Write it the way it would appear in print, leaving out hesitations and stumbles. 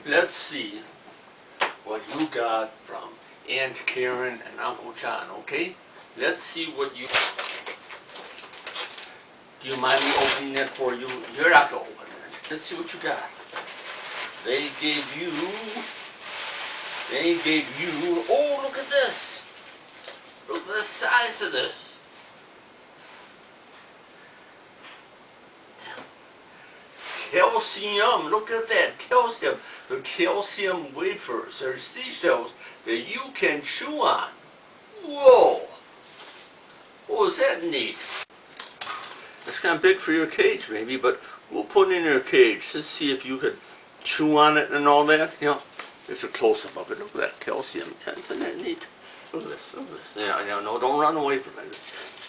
let's see what you got from Aunt Karen and Uncle John, okay? Let's see what you... Do you mind me opening it for you? You're not going to open it. Let's see what you got. They gave you... Oh, look at this. Look at the size of this. Calcium, look at that, calcium. The calcium wafers are seashells that you can chew on. Whoa! Oh, is that neat? It's kind of big for your cage maybe, but we'll put it in your cage. Let's see if you could chew on it and all that. You know, there's a close-up of it. Look at that calcium. Isn't that neat? Look at this, look at this. Yeah, no, don't run away from it.